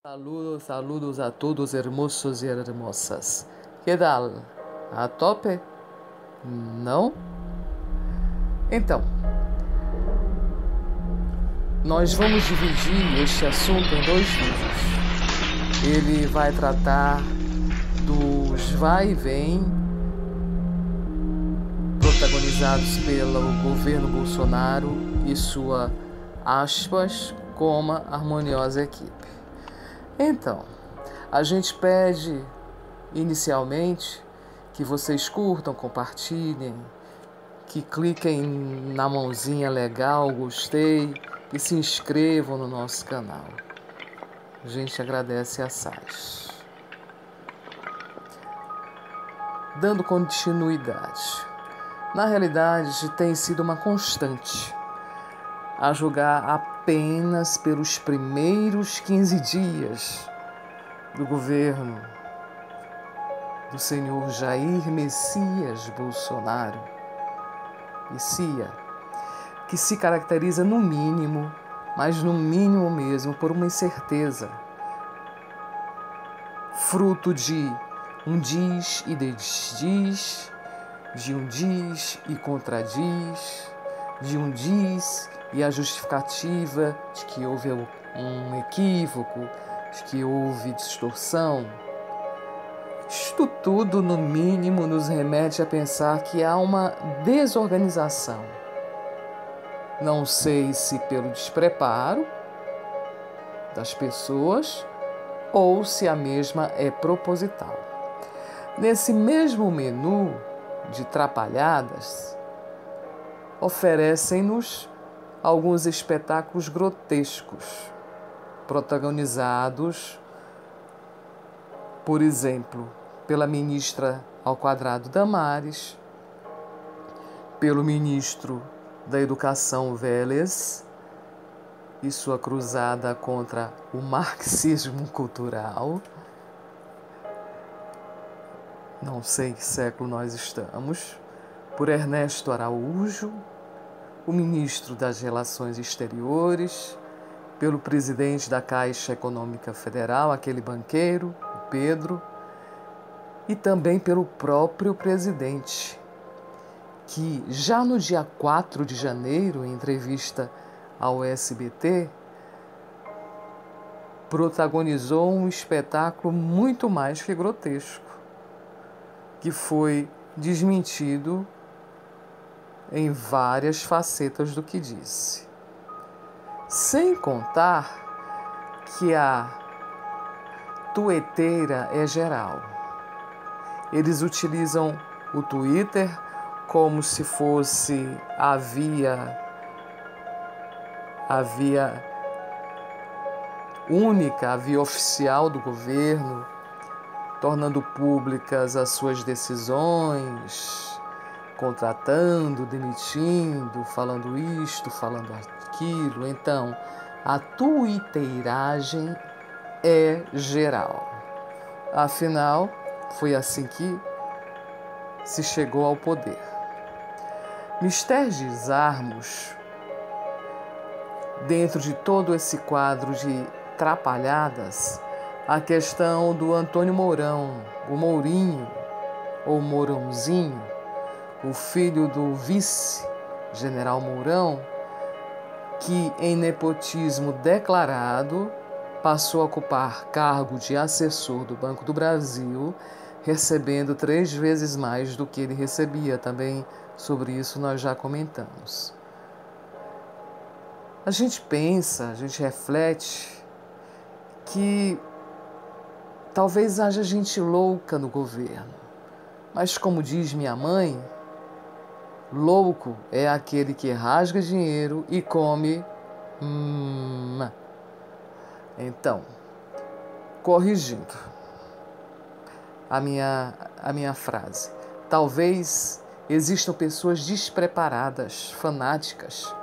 Saludos, saludos a todos hermosos e hermosas. Que tal? A tope? Não? Então, nós vamos dividir este assunto em dois vídeos. Ele vai tratar dos vai e vem protagonizados pelo governo Bolsonaro e sua, aspas, coma harmoniosa equipe. Então, a gente pede inicialmente que vocês curtam, compartilhem, que cliquem na mãozinha legal, gostei e se inscrevam no nosso canal. A gente agradece assaz. Dando continuidade. Na realidade, tem sido uma constante, a julgar apenas pelos primeiros 15 dias do governo do senhor Jair Messias Bolsonaro, Messia, que se caracteriza no mínimo, mas no mínimo mesmo, por uma incerteza, fruto de um diz e desdiz, de um diz e contradiz, de um diz e a justificativa de que houve um equívoco, de que houve distorção. Isto tudo, no mínimo, nos remete a pensar que há uma desorganização. Não sei se pelo despreparo das pessoas ou se a mesma é proposital. Nesse mesmo menu de trapalhadas, oferecem-nos alguns espetáculos grotescos, protagonizados, por exemplo, pela ministra ao quadrado Damares, pelo ministro da Educação Vélez e sua cruzada contra o marxismo cultural. Não sei em que século nós estamos, por Ernesto Araújo, o ministro das Relações Exteriores, pelo presidente da Caixa Econômica Federal, aquele banqueiro, o Pedro, e também pelo próprio presidente, que já no dia 4 de janeiro, em entrevista ao SBT, protagonizou um espetáculo muito mais que grotesco, que foi desmentido em várias facetas do que disse. Sem contar que a tueteira é geral. Eles utilizam o Twitter como se fosse a via única, a via oficial do governo, tornando públicas as suas decisões, contratando, demitindo, falando isto, falando aquilo. Então, a tuiteiragem é geral. Afinal, foi assim que se chegou ao poder. Mistergizarmos, dentro de todo esse quadro de trapalhadas, a questão do Antônio Mourão, o Mourinho, ou Mourãozinho, o filho do vice-general Mourão, que em nepotismo declarado passou a ocupar cargo de assessor do Banco do Brasil, recebendo 3 vezes mais do que ele recebia. Também sobre isso nós já comentamos. A gente pensa, a gente reflete que talvez haja gente louca no governo, mas como diz minha mãe, louco é aquele que rasga dinheiro e come. Então, corrigindo a minha frase, talvez existam pessoas despreparadas, fanáticas,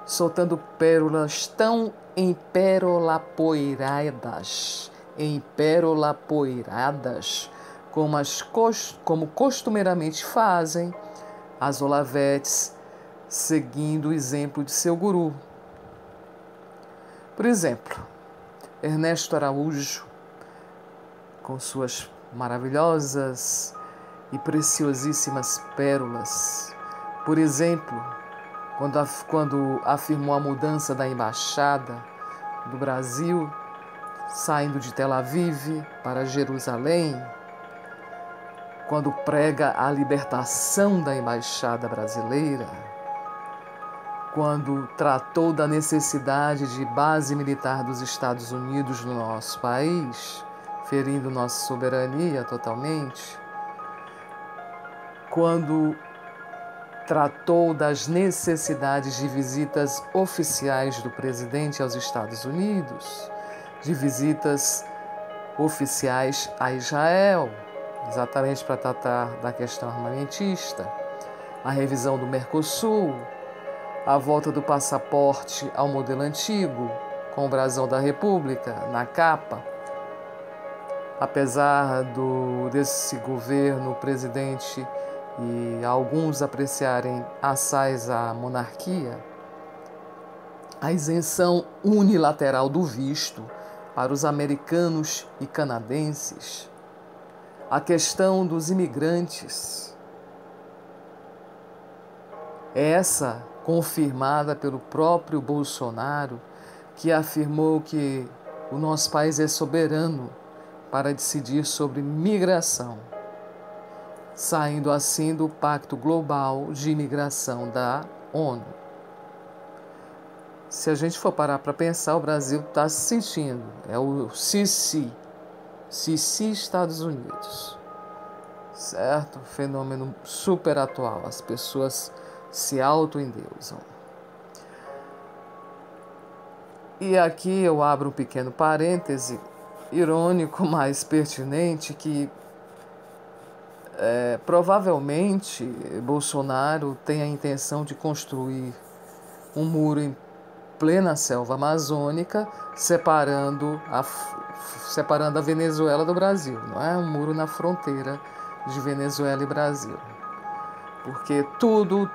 soltando pérolas tão emperolapoiradas, como costumeiramente fazem as Olavetes, seguindo o exemplo de seu guru. Por exemplo, Ernesto Araújo, com suas maravilhosas e preciosíssimas pérolas. Por exemplo, quando afirmou a mudança da embaixada do Brasil, saindo de Tel Aviv para Jerusalém, quando prega a libertação da embaixada brasileira, quando tratou da necessidade de base militar dos Estados Unidos no nosso país, ferindo nossa soberania totalmente, quando tratou das necessidades de visitas oficiais do presidente aos Estados Unidos, de visitas oficiais a Israel, exatamente para tratar da questão armamentista, a revisão do Mercosul, a volta do passaporte ao modelo antigo, com o brasão da República na capa. Apesar desse governo, presidente e alguns apreciarem assaz à monarquia, a isenção unilateral do visto para os americanos e canadenses, a questão dos imigrantes, essa confirmada pelo próprio Bolsonaro, que afirmou que o nosso país é soberano para decidir sobre migração, saindo assim do Pacto Global de Imigração da ONU. Se a gente for parar para pensar, o Brasil está se sentindo, é o Sisi Estados Unidos, certo? Fenômeno super atual, as pessoas se auto-endeusam. E aqui eu abro um pequeno parêntese, irônico, mas pertinente, que provavelmente Bolsonaro tem a intenção de construir um muro em plena selva amazônica, separando a Venezuela do Brasil, não é? Um muro na fronteira de Venezuela e Brasil. Porque tudo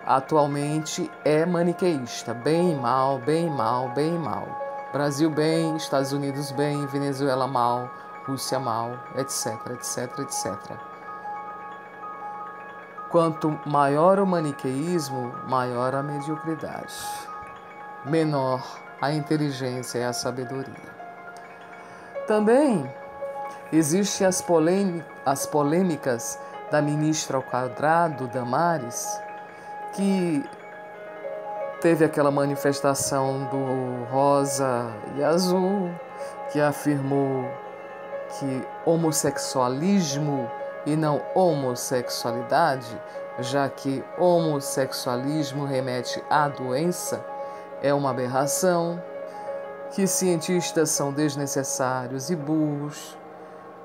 atualmente é maniqueísta, bem e mal, bem e mal, bem e mal. Brasil bem, Estados Unidos bem, Venezuela mal, Rússia mal, etc, etc, etc. Quanto maior o maniqueísmo, maior a mediocridade, menor a inteligência e a sabedoria. Também existem as polêmicas da ministra ao quadrado, Damares, que teve aquela manifestação do rosa e azul, que afirmou que homossexualismo e não homossexualidade, já que homossexualismo remete à doença, é uma aberração, que cientistas são desnecessários e burros,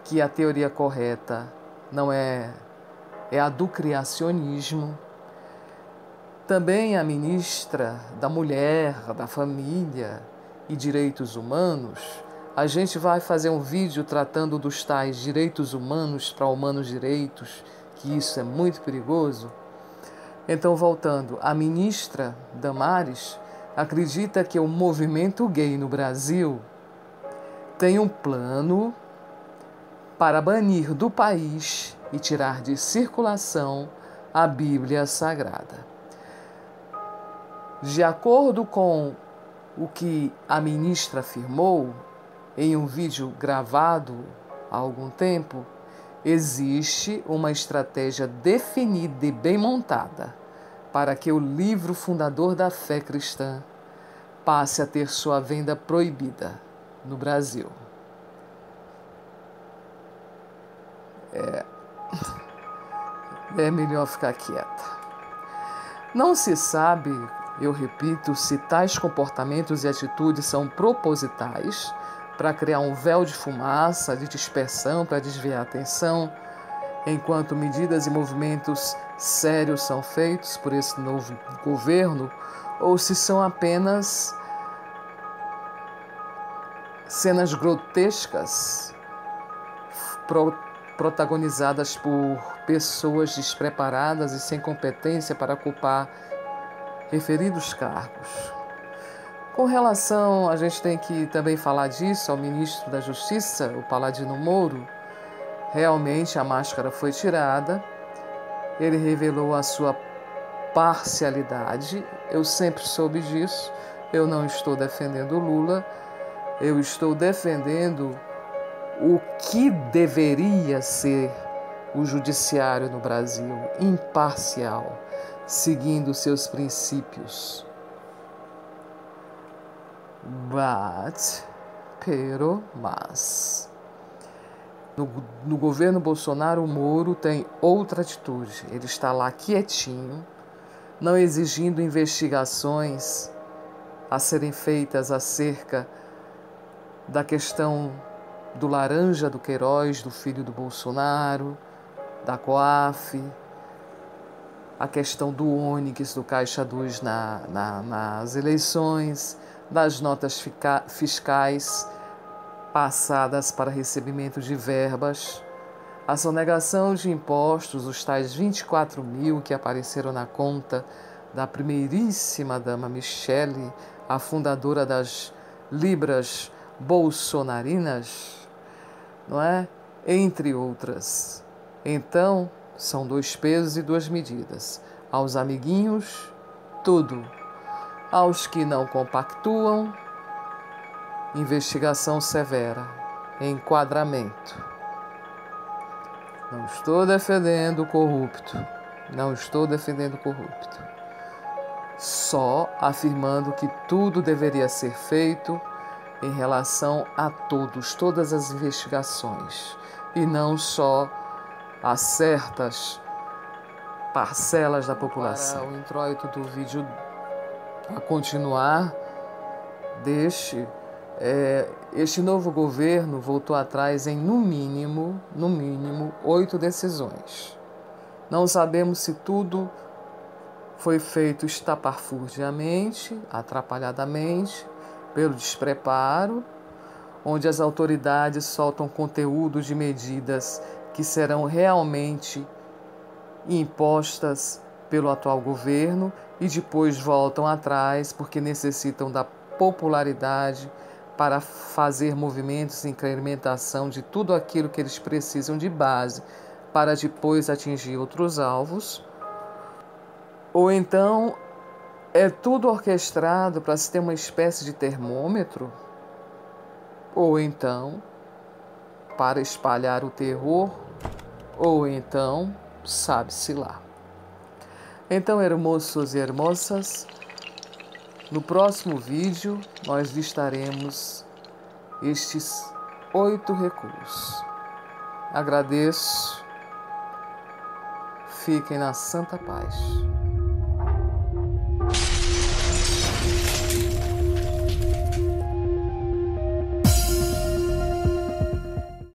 que a teoria correta não é a do criacionismo. Também a ministra da Mulher, da Família e Direitos Humanos, a gente vai fazer um vídeo tratando dos tais direitos humanos para humanos direitos, que isso é muito perigoso. Então, voltando, a ministra Damares acredita que o movimento gay no Brasil tem um plano para banir do país e tirar de circulação a Bíblia Sagrada. De acordo com o que a ministra afirmou em um vídeo gravado há algum tempo, existe uma estratégia definida e bem montada para que o livro fundador da fé cristã passe a ter sua venda proibida no Brasil. É melhor ficar quieta. Não se sabe, eu repito, se tais comportamentos e atitudes são propositais para criar um véu de fumaça, de dispersão, para desviar a atenção, enquanto medidas e movimentos sérios são feitos por esse novo governo, ou se são apenas cenas grotescas protagonizadas por pessoas despreparadas e sem competência para ocupar referidos cargos. Com relação, a gente tem que também falar disso, ao ministro da Justiça, o Paladino Moro, realmente a máscara foi tirada, ele revelou a sua parcialidade, eu sempre soube disso, eu não estou defendendo Lula, eu estou defendendo o que deveria ser o judiciário no Brasil, imparcial, seguindo seus princípios. Mas, no governo Bolsonaro, o Moro tem outra atitude. Ele está lá quietinho, não exigindo investigações a serem feitas acerca da questão do Laranja do Queiroz, do filho do Bolsonaro, da COAF, a questão do Onyx, do Caixa 2 nas eleições, das notas fiscais passadas para recebimento de verbas, a sonegação de impostos, os tais 24 mil que apareceram na conta da primeiríssima dama Michele, a fundadora das Libras bolsonarinas, não é? Entre outras. Então, são 2 pesos e 2 medidas. Aos amiguinhos, tudo. Aos que não compactuam, investigação severa, enquadramento. Não estou defendendo o corrupto. Não estou defendendo o corrupto. Só afirmando que tudo deveria ser feito em relação a todos, todas as investigações, e não só a certas parcelas da população. Para o introito do vídeo a continuar, este novo governo voltou atrás em no mínimo 8 decisões. Não sabemos se tudo foi feito estapafurdiamente, atrapalhadamente, pelo despreparo, onde as autoridades soltam conteúdos de medidas que serão realmente impostas pelo atual governo e depois voltam atrás porque necessitam da popularidade para fazer movimentos de incrementação de tudo aquilo que eles precisam de base para depois atingir outros alvos. Ou então é tudo orquestrado para se ter uma espécie de termômetro, ou então para espalhar o terror, ou então sabe-se lá. Então, hermosos e hermosas, no próximo vídeo nós listaremos estes 8 recuos. Agradeço. Fiquem na santa paz.